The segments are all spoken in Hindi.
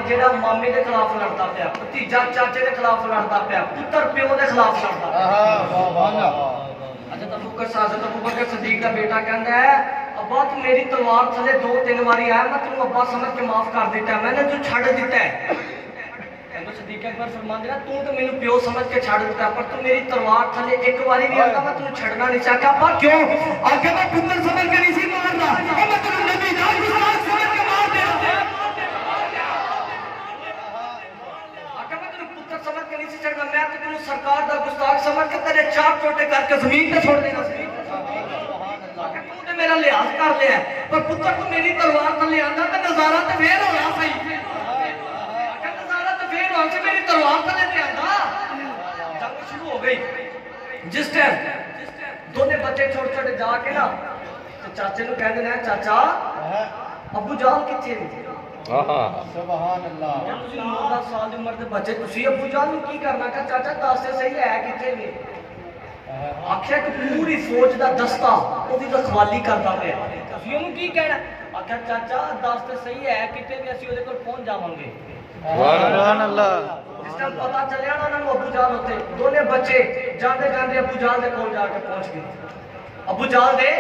जेड़ा मामे के खिलाफ लड़ता पाया, भतीजा चाचे के खिलाफ लड़ता पाया, पुत्र प्यो के खिलाफ लड़ता पाया। अच्छा तो अबू बकर सदीक का बेटा कहता है अब्बा तू मेरी तलवार थले 2-3 बारी आया, मैं तेन अब्बा समझ के माफ कर दिता है, मैंने तू छड़ दिता है। सदीक अकबर फरमाते हैं तू तो मैंने प्यो समझ के छड़ दिता, पर तू मेरी तलवार थले एक बारी भी आता मैं तेन छड़ना नहीं चाहता। अब्बा क्यों? आके मैं पुत्र समझ के नहीं सी मारना, मैं तेन नबी जान गुस्ताख समझ के मार दे। आके मैं तेन पुत्र समझ के नहीं सी छड़ना, मैं तो तेन सरकार दा गुस्ताख समझ के तेरे 4 टोटे करके जमीन पे छोड़ देना। मेरा लिहाज कर लिया, पर पुत्र तू मेरी तलवार थले आंदा तो नजारा तो फेर होना सही, नजारा तो फेर होना से मेरी तलवार थले ते आंदा। जंग शुरू हो गई। जिस टाइम दोनों बच्चे छोटे छोटे जाके ना तो चाचे नु कहंदे ने चाचा अबू जाल किथे ने? सुभान अल्लाह। तुसी 9-10 साल की उम्र के बच्चे तुसी अबू जाल नु की करना? का चाचा दस से सही है किथे ने? आख्या कि पूरी फौज का दस्ता ओदी रखवाली करता पाया, तुसीं ओनू की कहना? आख्या चाचा दस ते सही है किते भी असीं ओदे कोल पहुंच जावांगे। सुभान अल्लाह। जिस टाइम पता चलिया ना उन्होंने अबू जाल होते दोनों बच्चे जाते जाते अबू जाल दे कोल जाके पहुंच गए। अबू जाल दे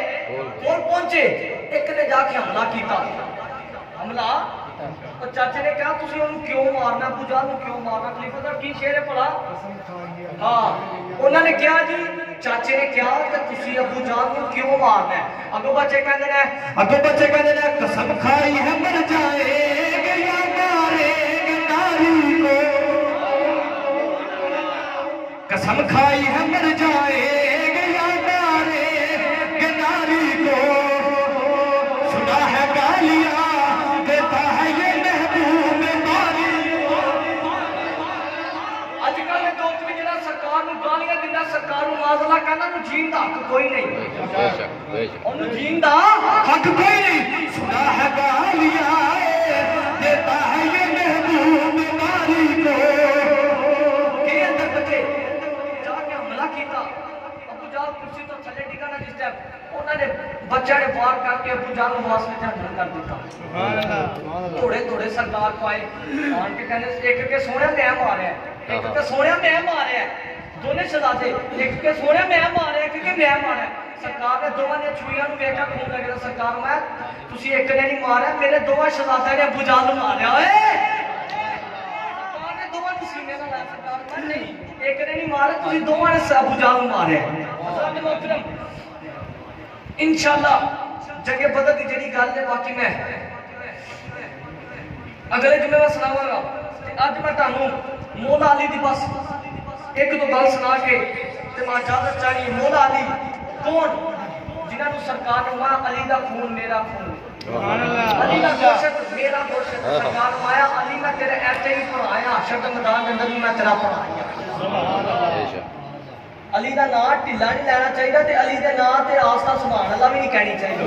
कोल पहुंचे, एक ने जाके हमला किया। हमला तो चाचे ने कहा तुसीं ओनू क्यों मारना? अबू जाल नू क्यों मारना? खलीफा साहब की शेर है भला? हाँ उन्होंने कहा जी चाचे ने कहा कि तुसी अबू जाल को क्यों मारना है? अगो बच्चे कहते हैं कसम खाई है मर जाएंगे या मारेंगे नारी को, कसम खाई है मर जाएंगे या मारेंगे नारी को, सुना है गालियां देता है ये महबूब नारी। आजकल के दौर में जरा सरकार नूं गालियां दिंदा, सरकार नूं माज़ला कहना नूं जीण दा हक कोई नहीं, ओनू जीण दा हक कोई नहीं। सुना है गालियां देता है ये महबूब नारी को। के अंदर बच्चे जाके हमला किया, अबू जाल कुर्सी तो थले डिगा ना। जिस टाइम उन्होंने बच्चा ने वार करके अबू जाल नूं वास्ते ढंग कर दिता। थोड़े थोड़े सरकार को आए आन के कहने एक के सोने मैं मारे, एक के सोने मैं मारे, दोनों शहजादे एक के सोने मैं मारे, एक के मैं मारे। सरकार ने दोवां ने छुईयां नूं वेखा खून लगदा। सरकार मैं तुसी एक ने नहीं मारा, मेरे दोवां शहजादे ने अबू जाल नूं मारिया। ओए सरकार ने दोवां नूं सीने नाल लाया। सरकार मैं नहीं एक ने नहीं मारा, तुसी दोवां ने अबू जाल नूं मारिया। हज़रत मोहतरम इंशाअल्लाह जंगे बदर दी जेड़ी गल है बाकी मैं अगले जुमे में सुनावांगा। अज मैं तुहानूं मौला अली दी बस एक दो गल सुना के ते मैं इजाजत चाहनी। मौला अली कौन? जिन्होंने सरकार ने मां अली दा खून मेरा खून, अली दा गोश्त मेरा गोश्त। सरकार माया अली मैं तेरे ऐसे ही पढ़ाया, शब्द मैदान के अंदर मैं तेरा पढ़ाया। अली दा नाम ढिला नहीं लेना चाहिए ते अली दे नाम ते आस्था सुभान अल्लाह भी नहीं कहनी चाहिए।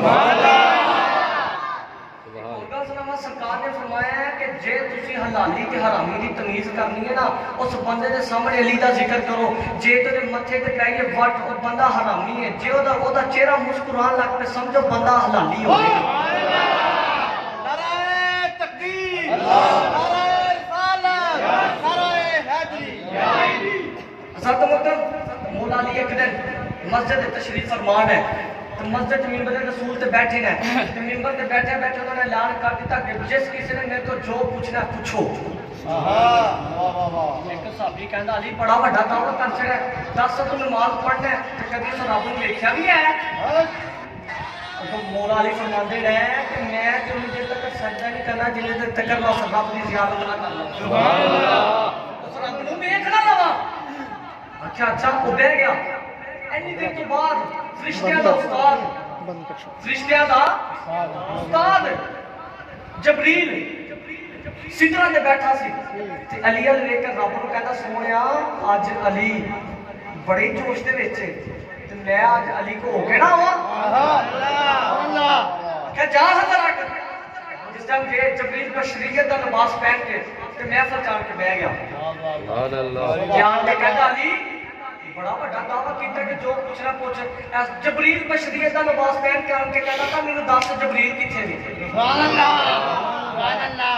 सरकार ने फरमाया है कि जे तुसी हलाली ते हरामी की तमीज करनी है ना, उस बंदे के सामने अली का जिक्र करो। जे तेरे मथे ते पैइए वट वो बंदा हरामी है, जे ओदा चेहरा मुस्कुरान लग पे समझो बंदा हलाली हो गया। नारे तकबीर, नारे रिसालत, नारे हैदरी। हज़रत मोहतरम मौला अली एक दिन मस्जिद तशरीफ फरमान है तो मस्जिद मिंबर रसूल से बैठे ने, तो मिंबर से बैठे बैठे उन्होंने ऐलान कर दिया कि जिस किसी ने मेरे को जो पूछना पूछो। एक साहबी कहता अली बड़ा बड़ा दावा कर छड़ा, दस तू नमाज पढ़ना है तो कभी उस रब नूं वेख्या भी है? तो मौला अली फरमाते रहे कि मैं उन्नी देर तक सजदा नहीं करना जिन्ने देर तक मैं उस रब की ज़ियारत ना कर लवां, उस रब नूं वेख ना लवां। अच्छा वो बह गया। इन्नी देर के बाद फरिश्तियां दा उस्ताद जबरील सिदरा ते बैठा सी ते अली अल वेख के रब नूं कहंदा सोहणिया अज अली बड़े जोश दे विच ते मैं अज अली को हो के ना आवां। अल्लाह क्या जा हज़र आकर जिस टाइम जे जबरील बशरियत दा लिबास पहन के ते महफिल चाड़ के बह गया। सुभान अल्लाह जान के कहंदा अली बड़ा बड़ा दावा किया कि जो पूछना पूछ। जबरील बशरियत का लिबास पहन के आके कहना था मैनू दस जबरील किथे ने? सुभान अल्लाह सुभान अल्लाह।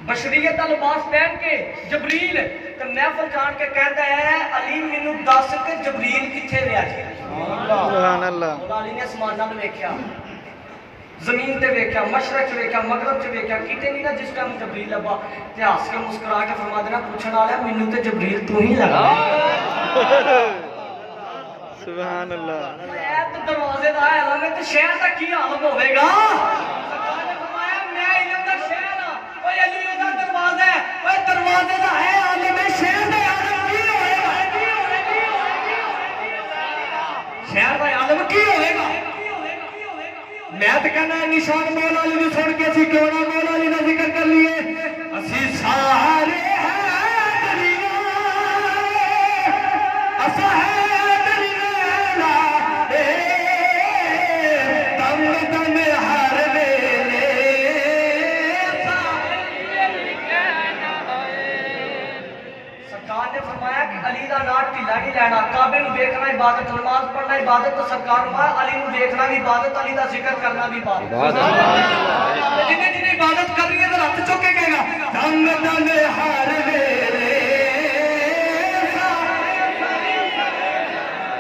बशरीयत का लिबास पहन के जबरील ते महफिल जान के कहता है अली मैनू दस के जबरील किथे गया जी। सुभान अल्लाह। मौला अली ने आसमानां नूं वेख्या, जमीन ते वेख्या, मशरक च वेख्या, मगरब च वेख्या, किते नहीं ना जिस टाइम जबरील लब्बा ते हस के मुस्कुरा के फरमा देना पूछण वाला मैनू ते जबरील तू ही लगा। सुभान अल्लाह। ऐ तो दरवाजे दा है ना ते शहर दा की हाल होवेगा। सरकार ने फरमाया मैं इल्म दा शहर हां, ओए अली दा दरवाजा है, ओए दरवाजे दा है आलिम शहर दा आलिम की होएगा, शहर दा आलिम की होएगा। मैं तो कहना निशान मौला अली सुन के असी क्यों ना मौला अली का जिक्र कर लिए। असी सारे लेना काबे नूं देखना इबादत, नमाज पढ़ना इबादत, तो सरकार अली नूं देखना भी इबादत, अली दा जिक्र करना भी इबादत। जिन्हें जिन्हें इबादत कर रही है तो हथ चुक के कहेगा दम दम हर वेले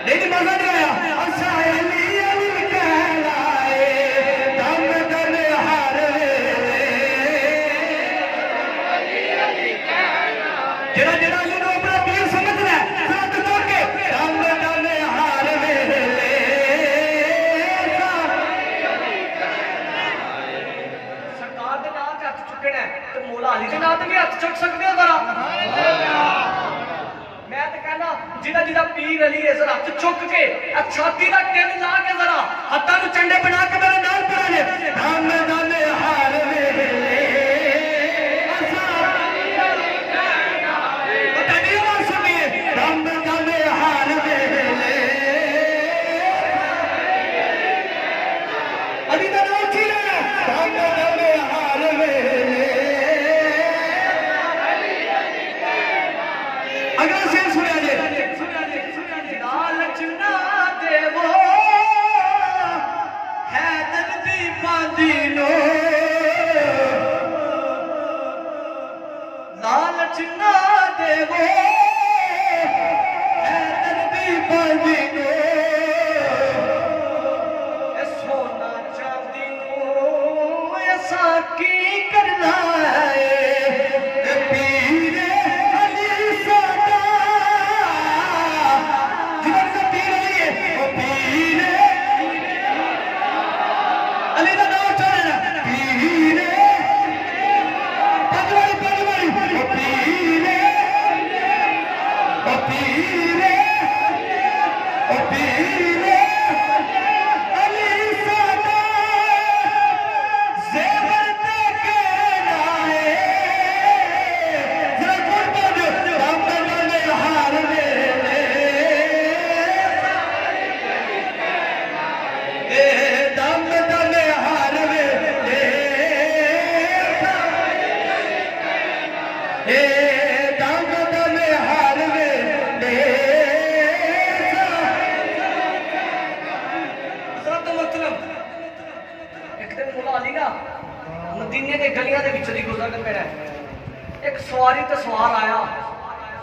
लेकिन मजा नहीं आया। अच्छा अली अली कहलाए दम दम हर वेले जेड़ा जेड़ा अली नूं अपना पीर समझना है अली के नाम भी हथ चुक सकते हो जरा। मैं तो कहना जिदा जिदा पीर अली है जरा हथ चुक के छाती का टिल ला के जरा हत्था नूं चंडे बना के मेरे नाल पड़ा ले हम नाले हार वेले तड़ी आवाज सुनिए हम नाले हार वेले अली दा नाम की लेना हम नाले हार वेले। अगला शेर सुनिया जे लालच ना देवो हैदर दी बांदीनो, लालच ना देवो हैदर दी बांदीनो, ए सोना चांदी नो ऐसा की करना है मदीने के गलियां दे विच दी गुजर के मेरा एक सवारी ते सवार आया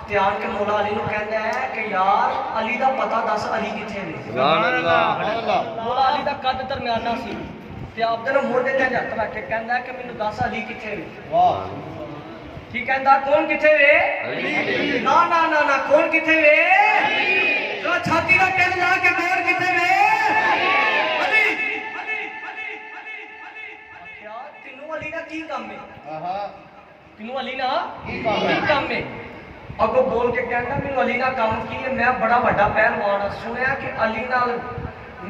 ध्यान के मौला अली नूं कहंदा है कि यार अली दा पता दस अली किथे ने। सुभान अल्लाह। मौला अली दा कद दरमियाना सी ते आप दे मोढे ते हत्थ रख के कहंदा है कि मैनूं दस अली किथे ने। वाह की कहंदा कौन किथे वे अली। ना ना ना ना कौन किथे वे जरा छाती दा टिल ला के कौन किथे वे अली अली अली अली अली। यार तेनू अली दा की काम है। हां तेनू अली ना की काम है। अगो बोल के कहना मैं अली ना काम की है। मैं बड़ा बड़ा पहलवान सुनया कि अली नाल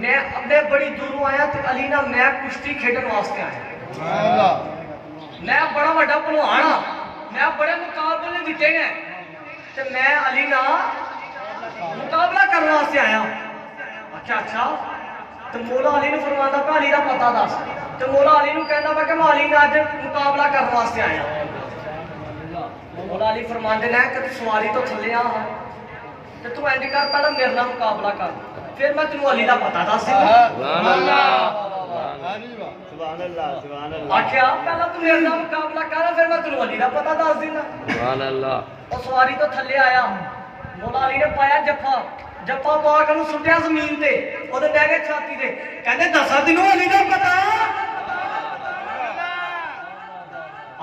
मैं बड़ी दूरों आया तो अली ना मैं कुश्ती खेडन वास्ते आया। मैं बड़ा बड़ा पहलवान हाँ, मैं बड़े मुकाबले जीते हैं तो मैं अली ना मुकाबला करने वास्ते आया। अच्छा अच्छा तो मौला अली ने फरमांदा पे अली का पता दस तो मौला अली ने कहना पा कि मैं अली ना अज मुकाबला करने वास्ते आया। मौला अली फरमाते हैं कि सवारी तो थले आ तो तू इंज कर पहले मेरे नाल मुकाबला कर फिर मैं तेनू अली का पता दस। सुभान अल्लाह सुभान अल्लाह आख्या पहला तू मेरे नाल मुकाबला कर फिर मैं तेनू अली दा पता दस देना सुभान अल्लाह और सवारी तो थल्ले आया मौला अली ने पाया जफ्फा जफ्फा पा के ਉਹਨੂੰ ਸੁੱਟਿਆ ਜ਼ਮੀਨ ਤੇ ਉਹਦੇ ਬਹਿ ਗਏ ਛਾਤੀ ਤੇ ਕਹਿੰਦੇ ਦੱਸਾਂ ਤੈਨੂੰ ਅਲੀ ਦਾ ਪਤਾ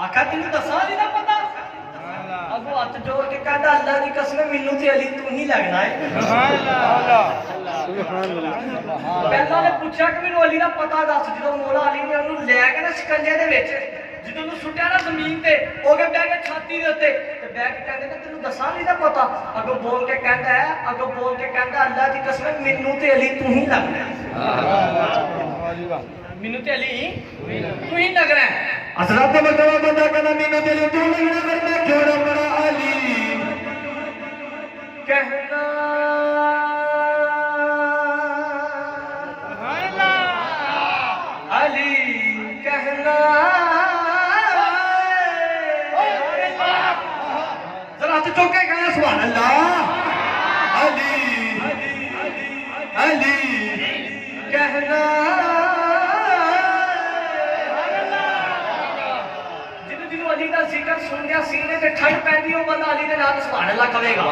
ਆਖਾ ਤੈਨੂੰ ਦੱਸਾਂ ਅਲੀ ਦਾ ਪਤਾ अगो हाथ जोड़ के कहता अल्लाह की कसम मैनू ते अली तू ही लगना है पहला ने पूछा कि मैनू अली दा पता दस जो मौला अली ने ਉਹਨੂੰ ਲੈ ਕੇ ਨਾ शिकंजे दे विच ਜਦੋਂ ਉਹਨੂੰ ਸੁੱਟਿਆ ਨਾ ਜ਼ਮੀਨ ਤੇ ਉਹ ਕੇ ਬਹਿ ਕੇ ਛਾਤੀ ਦੇ ਉੱਤੇ ਤੇ ਬਹਿ ਕੇ ਕਹਿੰਦੇ ਨੇ ਤੈਨੂੰ ਦੱਸਾਂ ਅਲੀ ਦਾ ਪਤਾ ਅਗੋ ਬੋਲ ਕੇ ਕਹਿੰਦਾ ਹੈ अल्लाह की कसम मैनू ते अली तू ही लगना है मैनू ते अली तू ही लगना है हजरत मर्तबा बंदा कहना मैनू ते अली तू लगना फिर मैं क्यों ना बड़ा अली कहना अली कहना जरा हाथ चौके कहना सुभान अल्लाह अली अली कहना जिन्हों अली का जिक्र सुन गया सीने ते ठंड पैंदी हो बंदा अली के नाम सुभान अल्लाह कहेगा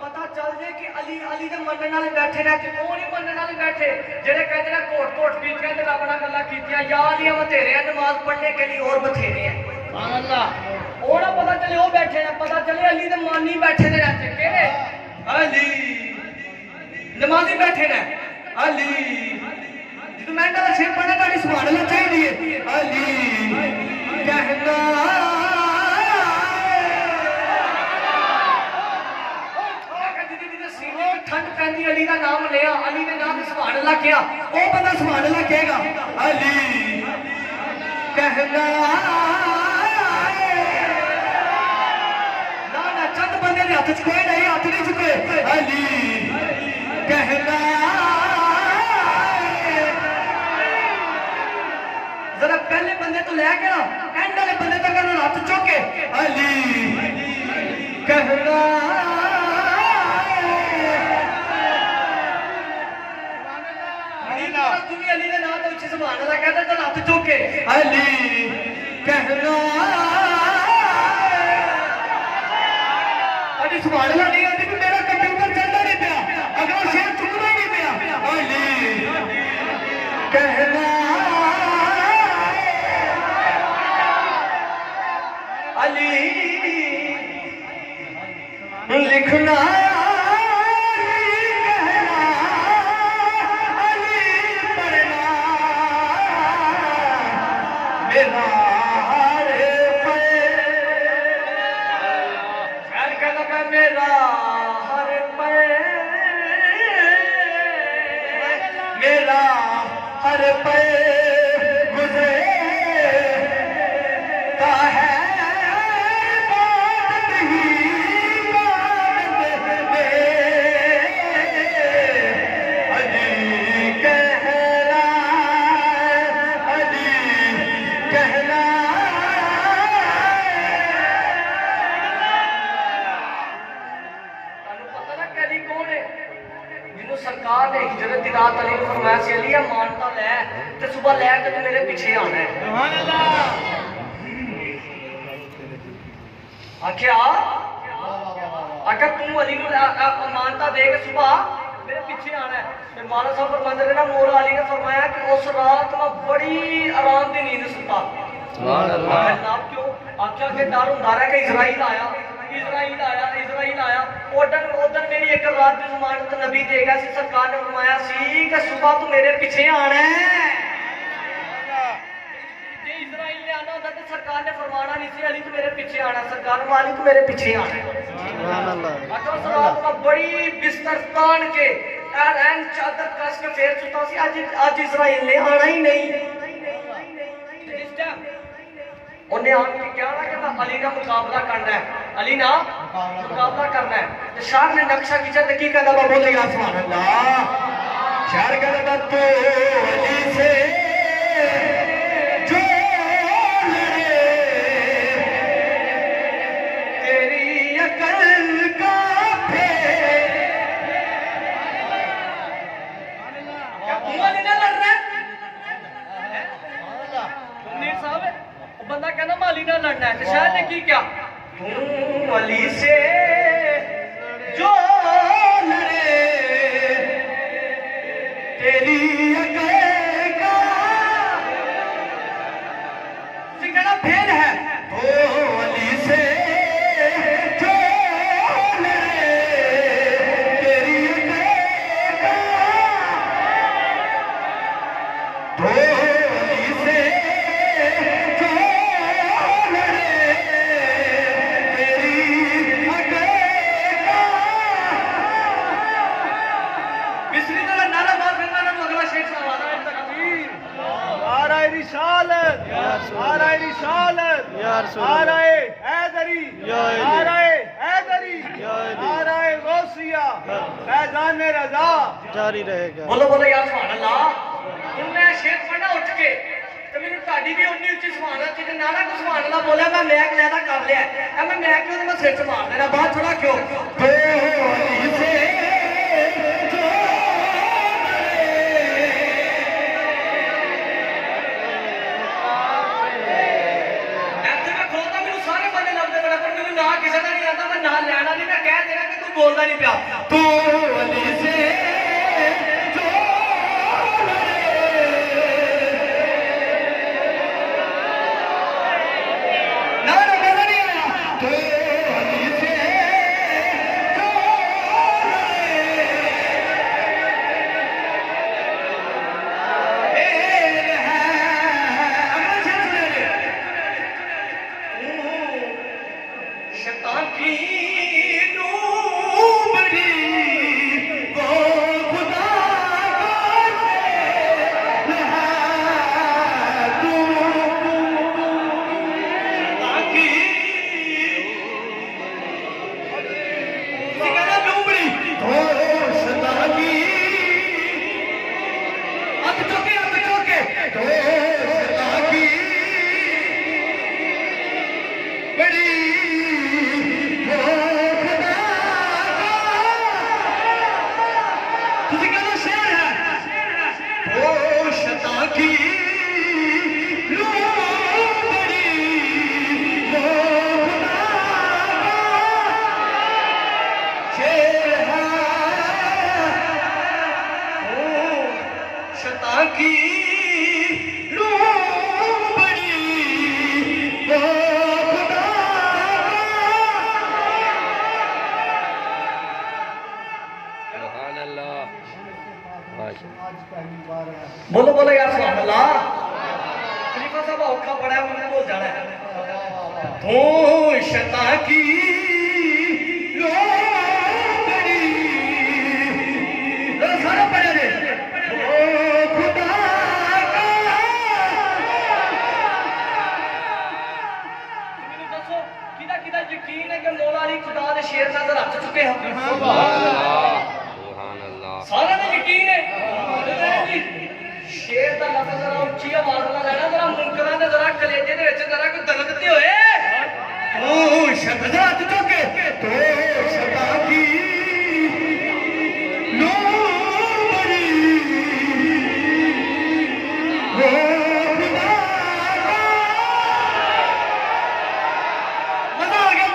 पता चल जाए कि अली अली दे मनने वाले बैठे ने कि वो नहीं मनने वाले बैठे जेड़े कहते हैं कोट कोट पीट के रब नाल गल्लां कीतियां या अली हम तेरे हैं नमाज पढ़ने के लिए और बथेरे हैं सुभान अल्लाह ओ ना पता चले वो बैठे ने पता चले अली दे मानी बैठे ने रहते केड़े अली नमाजी बैठे ने अली जिदों मैं दा शेर पढ़ना ताड़ी सुभान अल्लाह चाहिए अली कहना ठंड पैंदी अली का नाम लिया अली ने नाम सुभान अल्लाह किया वो बंदा सुभान अल्लाह कहेगा अली कहना ना ना चंद बंदे ने हाथ चुके नहीं हाथ नहीं चुके अली कहना जरा पहले बंदे तो लेके ना एंड वाले बंदे तक हाथ चुके अली कहना तुम्हें अली ने नाम तो अच्छे सुभान अल्लाह कहता चल हाथ चुके अली कहना अली सुभान अल्लाह नहीं आती कि मेरा कंप्यूटर चलता नहीं पिया अगला शेर चुकना ही नहीं पिया अली कहना अली लिखना मेरा हर पल गुज़रता है बात नहीं बात में अली कहना अली कहना सरकार ने हिजरत की रात अली ने फरमाया सी अली मानता लै ते सुबह लैके तू मेरे पीछे आना है सुभान अल्लाह आख्या अगर तू अली को मानता दे के सुबह मेरे पीछे आना है फिर मौला साहब फरमाते हैं ना मौला अली ने फरमाया कि उस रात मैं बड़ी आराम की नींद सुता सुभान अल्लाह जनाब क्यों आख्या के डर हुंदा रहा कि इजराइल आया उधर मेरी एक रात की जमानत नबी देगा सी सरकार ने फरमाया सी कि सुबह तू मेरे पीछे आना है जे इजराइल ने आना होता तो सरकार ने फरमाना नहीं सी अली तू मेरे पीछे आना सरकार वाली तू मेरे पीछे आना सुभान अल्लाह अगर रात में बड़ी बिस्तर तान के एन चादर कस के फिर सुता सी आज इजराइल ने आना ही नहीं उन्हें आके क्या ना कि मैं अली का मुकाबला करना है अली ना मुकाबला करना है तो शाह ने नक्शा खींचा तो की कहता बाबा बोलेगा सुभान अल्लाह शार कहता तो अली से जो लड़े तेरी अकल का क्या तू अली ना लड़ रहा है कहना माली ना लड़ना है। शायद ने की क्या तू अली से जो लड़े तेरी अकेगा कहना फेल है तो अली से जो लड़े तेरी अकेगा तो अली से जो लड़े तेरी अकेगा मिस्री का नारा बात करना ना अगला शेर सवाल है तकबीर नाराए रिसालत नाराए रिसालत नाराए हैदरी नाराए हैदरी नाराए गौसिया फैजान रजा जारी रहेगा। बोलो बोलो यार सुभान अल्लाह ਹੁਣ ਮੈਂ ਸ਼ੇਰ ਪੜਨਾ ਉੱਠ ਕੇ ਤੇ ਮੈਨੂੰ ਤੁਹਾਡੀ ਵੀ ਉਨੀ ਉੱਚੀ ਸੁਭਾਨ ਅੱਲਾਹ ਤੇ ਨਾਰਾ ਕੋ ਸੁਭਾਨ ਅੱਲਾਹ ਬੋਲਿਆ ਮੈਂ ਮੈਕ ਲੈਦਾ ਕਰ ਲਿਆ ਐ ਮੈਂ ਕਿਉਂ ਤੇ ਮੈਂ ਸਿਰ ਚ ਮਾਰ ਦੇਣਾ ਬਾਅਦ ਥੋੜਾ ਕਿਉਂ ਕਿਸੇ ਦਾ ਨਹੀਂ ਆਉਂਦਾ ਮੈਂ ਨਾਲ ਲੈਣਾ ਨਹੀਂ ਮੈਂ ਕਹਿ ਦੇਣਾ ਕਿ ਤੂੰ ਬੋਲਦਾ ਨਹੀਂ ਪਿਆ ਤੂੰ ਅਲੀ ਸੇ ਜੋ ਨਾ ਨਾ ਮਜ਼ਾ ਨਹੀਂ ਆਇਆ ਤੂੰ ਅਲੀ ਸੇ ਜੋ शैतान की नूबड़ी वो खुदा बोलो बोलो यार सुभान अल्लाह खलीफा साहब औखा पड़ा है उन्हें बोल जाना है तू शैतान की लोबड़ी जरा सारा पढ़े दे ओ खुदा का मैंने दसो किदा किदा यकीन है कि मौला अली खुदा दे शेर नजर आ चुके हैं सुभान अल्लाह सारा ने यकीन है शेर का लफ्ज जरा उच्ची आवाज ਨਾਲ ਲੈਣਾ जरा ਮੁਨਕਰਾਂ ਦੇ जरा ਕਲੇਜੇ ਦੇ ਵਿੱਚ जरा ਕੋਈ ਦਰਦ ਤੇ ਹੋਏ ਤੂੰ ਸ਼ਬਦਾਤ ਚੁੱਕੇ ਤੂੰ ਸ਼ਬਦਾਂ ਕੀ ਲੋਬੜੀ ਹੋ ਖੁਦਾ ਮਜ਼ਾ ਆ ਗਿਆ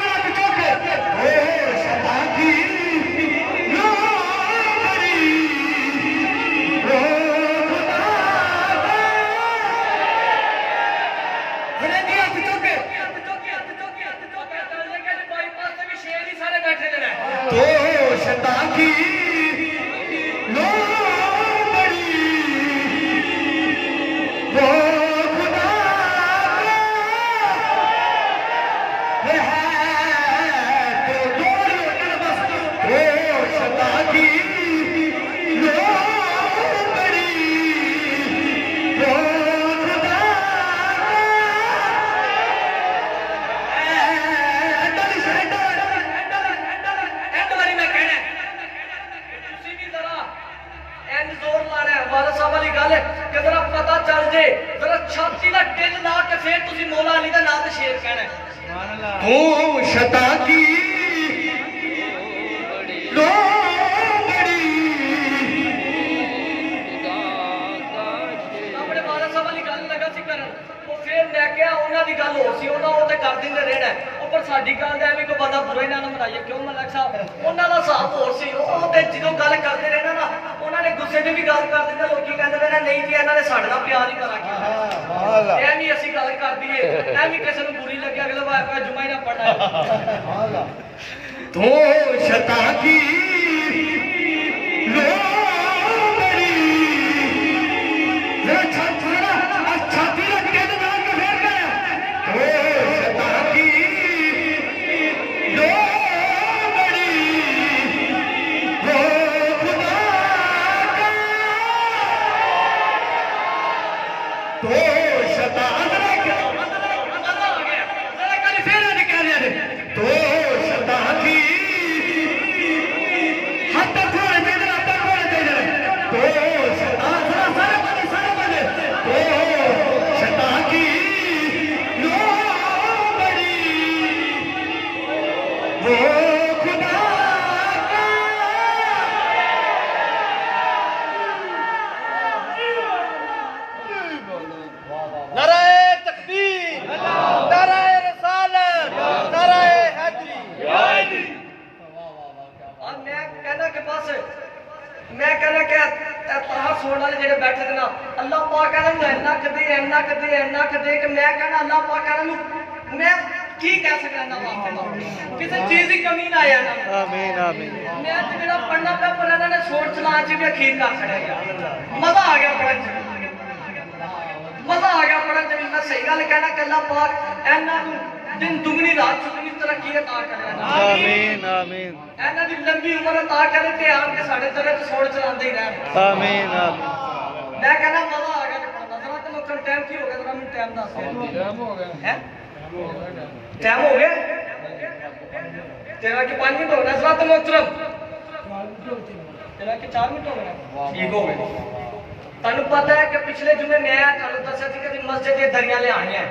ਰਾਤ ਚੁੱਕੇ ਤੂੰ ਸ਼ਬਦਾਂ ਕੀ तो शैतान की लोबड़ी वो खुदा है तो जोड़ी बस तो शैतान की लोबड़ी वो खुदा पता चल जे जरा छाती का टिल ला के फिर तुसी मौला अली का नाम शेर कहना तू शैतान की लोबड़ी अपने वाला साहब वाली गल लगा सी करन वो फिर मैं क्या उन्हें ਉਹਨਾਂ ਦੀ ਗੱਲ ਹੋ ਸੀ ਉਹ ਤੇ ਕਰ ਦਿੰਦੇ ਰਹਿਣਾ ਉਹ ਪਰ ਸਾਡੀ ਗੱਲ ਦਾ ਐਵੇਂ ਕੋਈ ਬੰਦਾ ਬੁਰਾ ਹੀ ਨਾ ਮਨਾਈਏ ਕਿਉਂ ਮਲਕ ਸਾਹਿਬ ਉਹਨਾਂ ਦਾ ਹਿਸਾਬ ਹੋਰ ਸੀ ਉਹ ਤੇ ਜਦੋਂ ਗੱਲ ਕਰਦੇ ਰਹਿਣਾ ਨਾ ਉਹਨਾਂ ਨੇ ਗੁੱਸੇ 'ਚ ਵੀ ਗੱਲ ਕਰ ਦਿੰਦੇ ਲੋਕੀ ਕਹਿੰਦੇ ਨੇ ਨਹੀਂ ਜੀ ਇਹਨਾਂ ਨੇ ਸਾਡੇ ਨਾਲ ਪਿਆਰ ਹੀ ਕਰਾ ਕੀਤਾ ਐਵੇਂ ਅਸੀਂ ਗੱਲ ਕਰ ਦਈਏ ਐਵੇਂ ਕਿਸੇ ਨੂੰ ਬੁਰੀ ਲੱਗੇ ਅਗਲੇ ਵਾਰ ਜੁਮਾ ਹੀ ਨਾ ਪੜਨਾ ਤੂੰ ਸ਼ਤਾ ਕੀ ਲੋ ਬੜੀ ਜਰਾ ਛਾਤੀ ਰੱਖ ਕੇ ਤੇ ਨਾਲ ਕੇ ਫੇਰ ਕਰ ਤੂੰ ਸ਼ਤਾ ਕੀ ਲੋ ਬੜੀ ਹੋ ਖੁਦਾ ਕਾ ਤੂੰ ਸ਼ਤਾ ਰੱਖ ਮਜ਼ਾ ਆ ਗਿਆ ਜਰਾ ਕਰੀ ਫੇਰ ਨਿਕਾਲਿਆ ਨੇ ਤੂੰ ਸ਼ਤਾ ਕੀ ਹੱਥ ਖੋਲ ਦੇ ਜਰਾ ਹੱਥ ਖੋਲ ਦੇ ਜਰਾ ਤੂੰ ਸ਼ਤਾ ਸਾਰਾ ਬਣੇ ਤੂੰ ਸ਼ਤਾ ਕੀ ਲੋ ਬੜੀ ਹੋ ਖੁਦਾ ਕਾ नाराए तकबीर, नाराए रिसालत, नाराए हैदरी। और मैं कहना कि बस मैं कहना कि तहा सोने वाले जेडे बैठे थे ना अल्लाह पाक कहना इन्ना कदे कि मैं कहना अल्लाह पाक कहना मैं की कह सकदा ना वास्ते किसी चीज की कमी ना आया ना आमीन आमीन। मैं तो जेड़ा पढ़ना पे पर इन्होंने सोच चलान च भी अखीर कर छड़िया यार मजा आ गया पढ़न च मजा आ गया पढ़न च भी मैं सही गल कहना कि अल्लाह पाक इन्हां नूं दिन दुगनी रात चुगनी तरक्की अता करे आमीन आमीन ਇਹਨਾਂ ਦੀ ਲੰਬੀ ਉਮਰ ਅਤਾ ਕਰੇ ਤੇ ਆਣ ਕੇ ਸਾਡੇ ਦਰੇ ਤੇ ਸੋੜ ਚਲਾਉਂਦੇ ਹੀ ਰਹਿਣ आमीन आमीन। ਮੈਂ ਕਹਿੰਦਾ ਮਜ਼ਾ ਆ ਗਿਆ ਤੇ ਪੜਦਾ ਜਰਾ ਤੇ ਲੋਕਾਂ ਨੂੰ ਟਾਈਮ ਕੀ ਹੋ ਗਿਆ ਜਰਾ ਮੈਨੂੰ ਟਾਈਮ ਦੱਸ ਟਾਈਮ ਹੋ ਗਿਆ ਹੈ ਟਾਈਮ ਹੋ ਗਿਆ ਤੇਰਾ ਕਿ 5 ਮਿੰਟ ਹੋ ਗਏ ਜਰਾ ਤੇ ਮੋਹਤਰਮ ਤੇਰਾ ਕਿ 4 ਮਿੰਟ ਹੋ ਗਏ ਠੀਕ ਹੋ ਗਏ ਤੁਹਾਨੂੰ ਪਤਾ ਹੈ ਕਿ ਪਿਛਲੇ ਜੁਮੇ ਮੈਂ ਤੁਹਾਨੂੰ ਦੱਸਿਆ ਸੀ ਕਿ ਮਸਜਿਦ ਦੀਆਂ ਦਰੀਆਂ ਲਿਆਣੀਆਂ